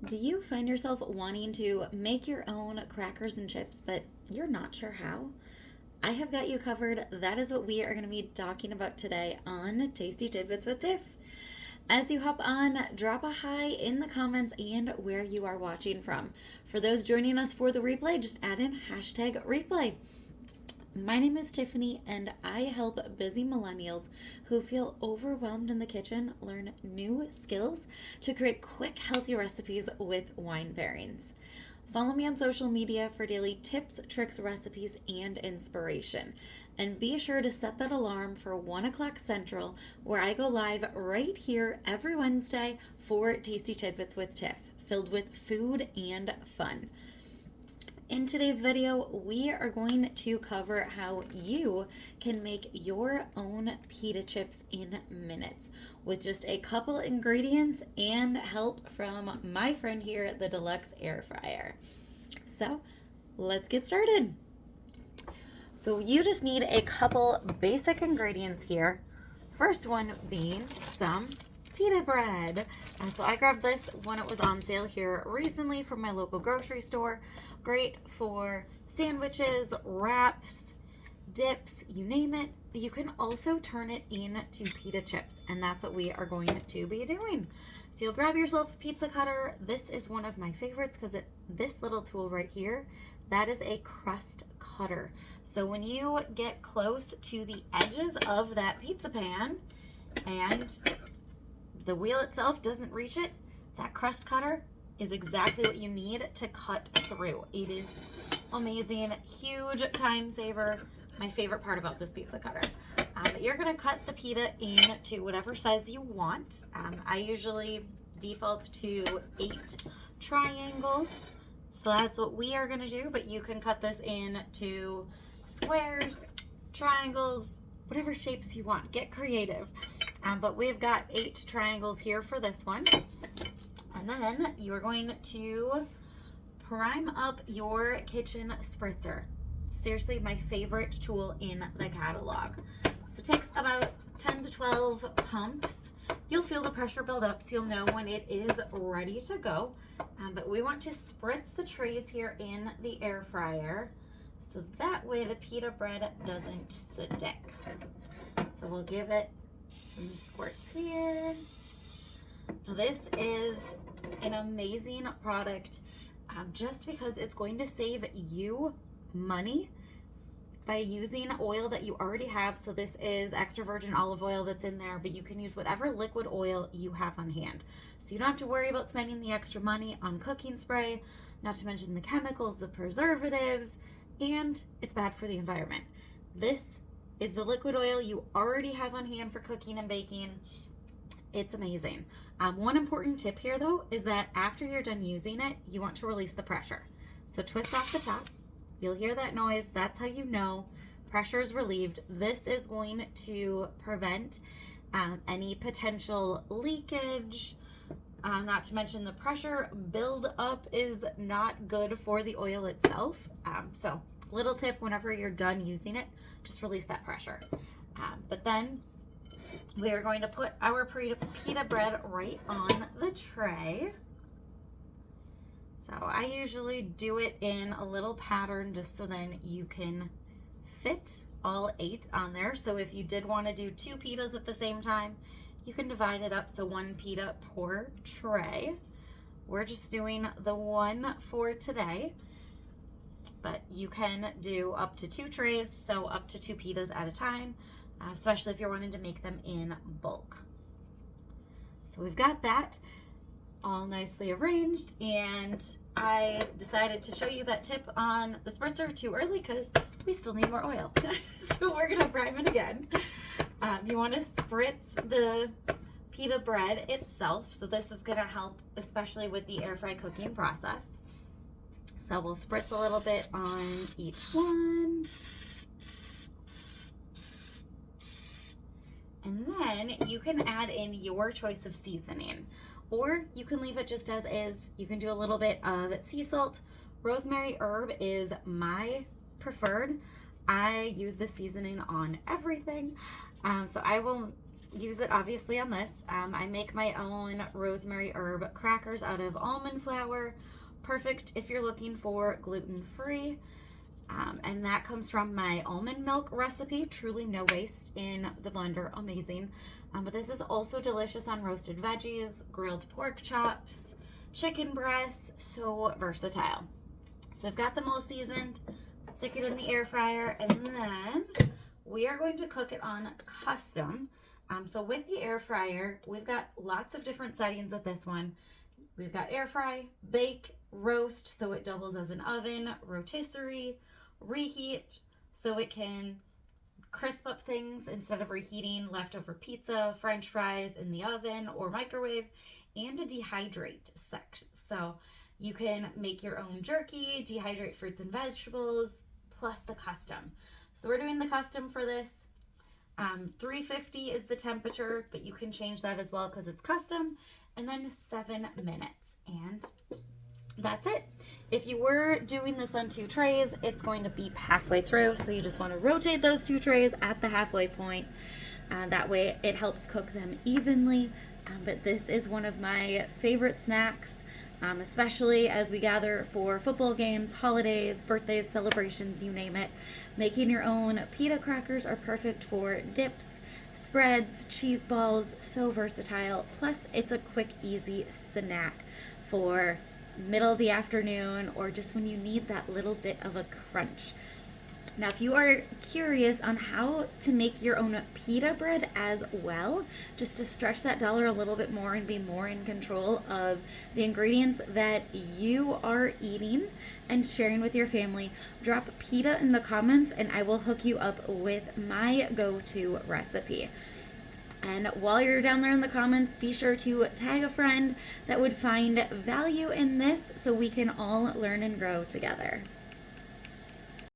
Do you find yourself wanting to make your own crackers and chips, but you're not sure how? I have got you covered. That is what we are going to be talking about today on Tasty Tidbits with Tiff. As you hop on, drop a hi in the comments and where you are watching from. For those joining us for the replay, just add in hashtag replay. My name is Tiffany, and I help busy millennials who feel overwhelmed in the kitchen learn new skills to create quick, healthy recipes with wine pairings. Follow me on social media for daily tips, tricks, recipes, and inspiration. And be sure to set that alarm for 1 o'clock Central, where I go live right here every Wednesday for Tasty Tidbits with Tiff, filled with food and fun. In today's video, we are going to cover how you can make your own pita chips in minutes with just a couple ingredients and help from my friend here, the Deluxe Air Fryer. So let's get started. So you just need a couple basic ingredients here. First one being some pita bread. So I grabbed this when it was on sale here recently from my local grocery store. Great for sandwiches, wraps, dips, you name it. But you can also turn it into pita chips, and that's what we are going to be doing. So you'll grab yourself a pizza cutter. This is one of my favorites because this little tool right here, that is a crust cutter. So when you get close to the edges of that pizza pan and the wheel itself doesn't reach it, that crust cutter is exactly what you need to cut through. It is amazing, huge time saver. My favorite part about this pizza cutter. You're gonna cut the pita into whatever size you want. I usually default to 8 triangles. So that's what we are gonna do, but you can cut this into squares, triangles, whatever shapes you want. Get creative. But we've got 8 triangles here for this one. And then you're going to prime up your kitchen spritzer. Seriously, my favorite tool in the catalog. So it takes about 10 to 12 pumps. You'll feel the pressure build up, so you'll know when it is ready to go. But we want to spritz the trays here in the air fryer, so that way the pita bread doesn't stick. So we'll give it some squirts here. Now this is an amazing product just because it's going to save you money by using oil that you already have. So this is extra virgin olive oil that's in there, but you can use whatever liquid oil you have on hand. So you don't have to worry about spending the extra money on cooking spray, not to mention the chemicals, the preservatives, and it's bad for the environment. This is the liquid oil you already have on hand for cooking and baking. It's amazing. One important tip here though is that after you're done using it, you want to release the pressure. So twist off the top. You'll hear that noise. That's how you know pressure is relieved. This is going to prevent any potential leakage. Not to mention the pressure buildup is not good for the oil itself. So little tip, whenever you're done using it, just release that pressure. But then we are going to put our pita bread right on the tray. So I usually do it in a little pattern just so then you can fit all 8 on there. So if you did want to do 2 pitas at the same time, you can divide it up, so 1 pita per tray. We're just doing the 1 for today, but you can do up to 2 trays, so up to 2 pitas at a time, especially if you're wanting to make them in bulk. So we've got that all nicely arranged, and I decided to show you that tip on the spritzer too early because we still need more oil. So we're gonna prime it again. You want to spritz the pita bread itself, so this is gonna help especially with the air fry cooking process. So we'll spritz a little bit on each one. And then you can add in your choice of seasoning, or you can leave it just as is. You can do a little bit of sea salt. Rosemary herb is my preferred. I use this seasoning on everything. So I will use it obviously on this. I make my own rosemary herb crackers out of almond flour. Perfect if you're looking for gluten-free. And that comes from my almond milk recipe. Truly no waste in the blender. Amazing. But this is also delicious on roasted veggies, grilled pork chops, chicken breasts. So versatile. So I've got them all seasoned. Stick it in the air fryer, and then we are going to cook it on custom. So with the air fryer, we've got lots of different settings with this one. We've got air fry, bake, roast, so it doubles as an oven, rotisserie, reheat, so it can crisp up things instead of reheating leftover pizza, french fries in the oven or microwave, and a dehydrate section. So you can make your own jerky, dehydrate fruits and vegetables, plus the custom. So we're doing the custom for this. 350 is the temperature, but you can change that as well because it's custom. And then 7 minutes. And that's it. If you were doing this on 2 trays, it's going to beep halfway through. So you just want to rotate those 2 trays at the halfway point. That way it helps cook them evenly. But this is one of my favorite snacks. Especially as we gather for football games, holidays, birthdays, celebrations, you name it. Making your own pita crackers are perfect for dips, spreads, cheese balls, so versatile. Plus, it's a quick, easy snack for middle of the afternoon or just when you need that little bit of a crunch. Now, if you are curious on how to make your own pita bread as well, just to stretch that dollar a little bit more and be more in control of the ingredients that you are eating and sharing with your family, drop pita in the comments and I will hook you up with my go-to recipe. And while you're down there in the comments, be sure to tag a friend that would find value in this so we can all learn and grow together.